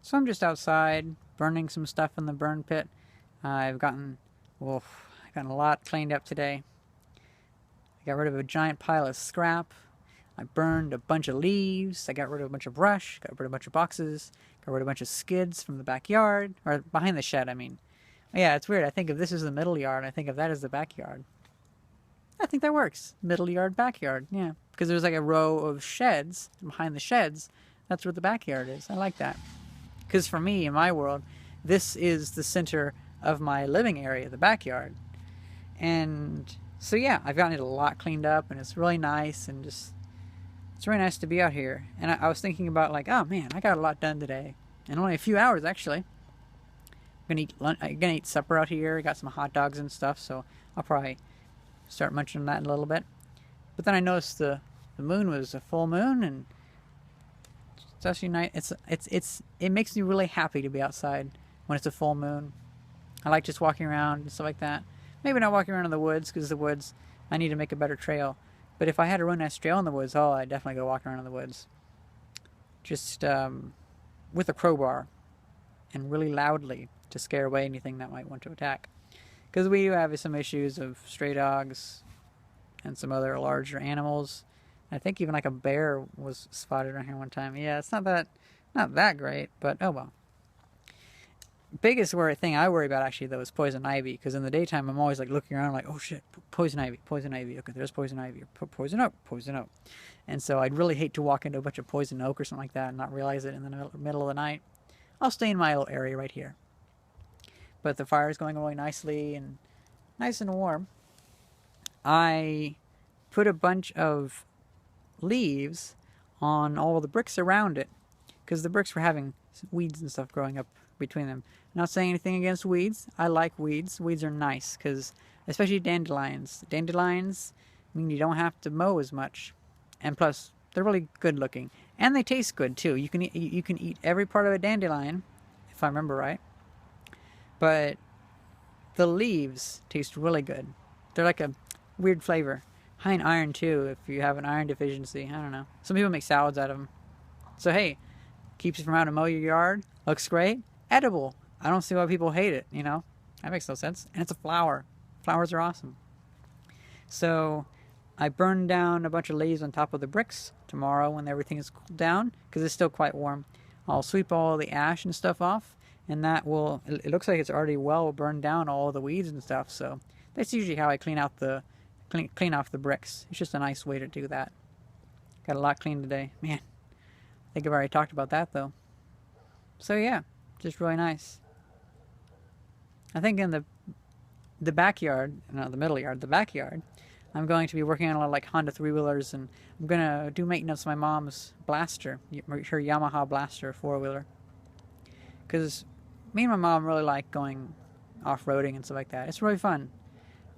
So I'm just outside burning some stuff in the burn pit. I've gotten, well, I got a lot cleaned up today. I got rid of a giant pile of scrap. I burned a bunch of leaves. I got rid of a bunch of brush. Got rid of a bunch of boxes. Got rid of a bunch of skids from the backyard, or behind the shed, I mean. Yeah, it's weird. I think of this as the middle yard, I think of that as the backyard. I think that works. Middle yard, backyard. Yeah, because there's like a row of sheds. And behind the sheds, that's where the backyard is. I like that. Because for me, in my world, this is the center of my living area, the backyard. And so yeah, I've gotten it a lot cleaned up, and it's really nice, and just it's really nice to be out here. And I was thinking about like, oh man, I got a lot done today, in only a few hours actually. I'm gonna eat supper out here. I got some hot dogs and stuff, so I'll probably start munching on that in a little bit. But then I noticed the moon was a full moon, and it's actually nice. It makes me really happy to be outside when it's a full moon. I like just walking around and stuff like that. Maybe not walking around in the woods, because the woods, I need to make a better trail. But if I had a really nice trail in the woods, oh, I'd definitely go walk around in the woods. Just with a crowbar and really loudly to scare away anything that might want to attack. Because we do have some issues of stray dogs and some other larger animals. I think even like a bear was spotted around here one time. Yeah, it's not that great, but oh well. Biggest thing I worry about actually though is poison ivy, because in the daytime I'm always like looking around like, oh shit, poison ivy, poison ivy. Okay, there's poison ivy, poison oak, poison oak. And so I'd really hate to walk into a bunch of poison oak or something like that and not realize it in the middle of the night. I'll stay in my little area right here. But the fire is going really nicely and nice and warm. I put a bunch of leaves on all the bricks around it, because the bricks were having weeds and stuff growing up between them. Not saying anything against weeds. I like weeds. Weeds are nice, because especially dandelions. Dandelions mean you don't have to mow as much, and plus they're really good looking, and they taste good too. You can eat every part of a dandelion, if I remember right. But the leaves taste really good. They're like a weird flavor. High in iron too, if you have an iron deficiency. I don't know. Some people make salads out of them. So hey, keeps you from having to mow your yard. Looks great. Edible. I don't see why people hate it, you know? That makes no sense. And it's a flower. Flowers are awesome. So I burned down a bunch of leaves on top of the bricks tomorrow when everything is cooled down, because it's still quite warm. I'll sweep all the ash and stuff off, and that will, it looks like it's already well burned down all the weeds and stuff, so that's usually how I clean off the bricks. It's just a nice way to do that. Got a lot cleaned today. Man, I think I've already talked about that though. So yeah, just really nice. I think in the backyard, no, the middle yard, the backyard, I'm going to be working on a lot of like Honda 3-wheelers, and I'm going to do maintenance on my mom's Blaster, her Yamaha Blaster 4-wheeler. Because me and my mom really like going off-roading and stuff like that. It's really fun.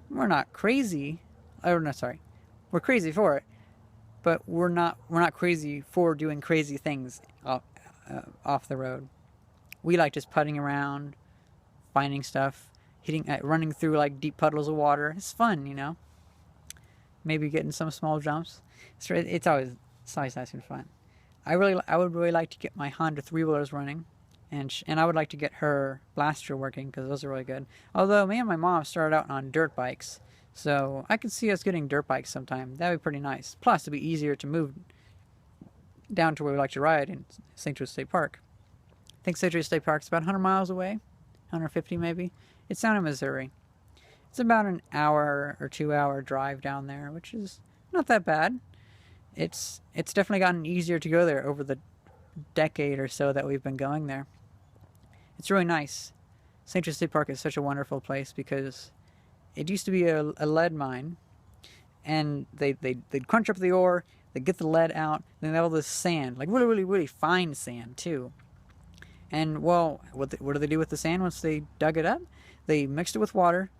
We're not crazy. Oh, no, sorry. We're crazy for it, but we're not crazy for doing crazy things off the road. We like just putting around, finding stuff, running through like deep puddles of water. It's fun, you know. Maybe getting some small jumps. It's always nice and fun. I would really like to get my Honda 3-wheelers running, and I would like to get her Blaster working, because those are really good. Although me and my mom started out on dirt bikes, so I could see us getting dirt bikes sometime. That'd be pretty nice. Plus, it'd be easier to move down to where we like to ride in St. Joe State Park. I think St. Joe State Park's about 100 miles away, 150 maybe. It's down in Missouri. It's about an hour or 2-hour drive down there, which is not that bad. It's definitely gotten easier to go there over the decade or so that we've been going there. It's really nice. St. Joe State Park is such a wonderful place, because it used to be a lead mine, and they'd crunch up the ore, they'd get the lead out, and then all this sand, like really, really, really fine sand too. And well, what do they do with the sand once they dug it up? They mixed it with water,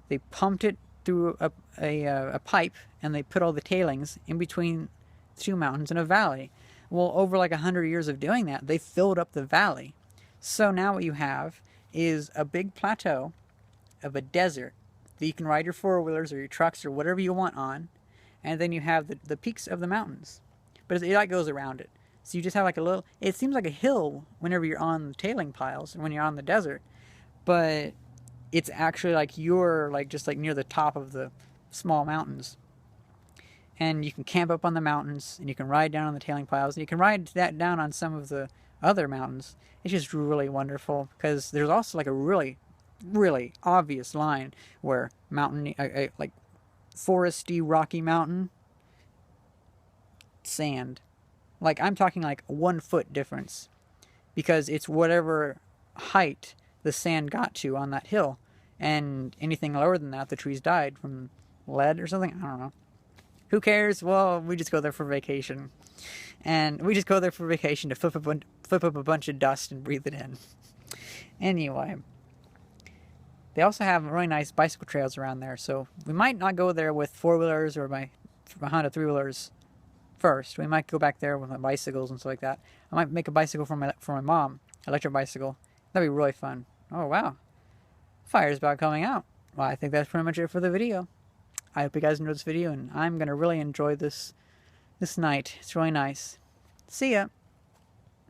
they pumped it through a pipe, and they put all the tailings in between 2 mountains in a valley. Well, over like 100 years of doing that, they filled up the valley. So now what you have is a big plateau of a desert that you can ride your 4-wheelers or your trucks or whatever you want on, and then you have the peaks of the mountains. But it like goes around it. So you just have like a little, it seems like a hill whenever you're on the tailing piles and when you're on the desert, but it's actually like you're like just like near the top of the small mountains. And you can camp up on the mountains, and you can ride down on the tailing piles, and you can ride that down on some of the other mountains. It's just really wonderful because there's also like a really, really obvious line where mountain, like foresty, rocky mountain, sand. Like I'm talking like a 1 foot difference because it's whatever height the sand got to on that hill, and anything lower than that, the trees died from lead or something. I don't know. Who cares? Well, we just go there for vacation. And we just go there for vacation to flip up a bunch of dust and breathe it in. Anyway. They also have really nice bicycle trails around there. So we might not go there with 4-wheelers or my Honda 3-wheelers first. We might go back there with my bicycles and stuff like that. I might make a bicycle for my mom. Electric bicycle. That'd be really fun. Oh, wow. Fire's about coming out. Well, I think that's pretty much it for the video. I hope you guys enjoyed this video, and I'm going to really enjoy this night. It's really nice. See ya!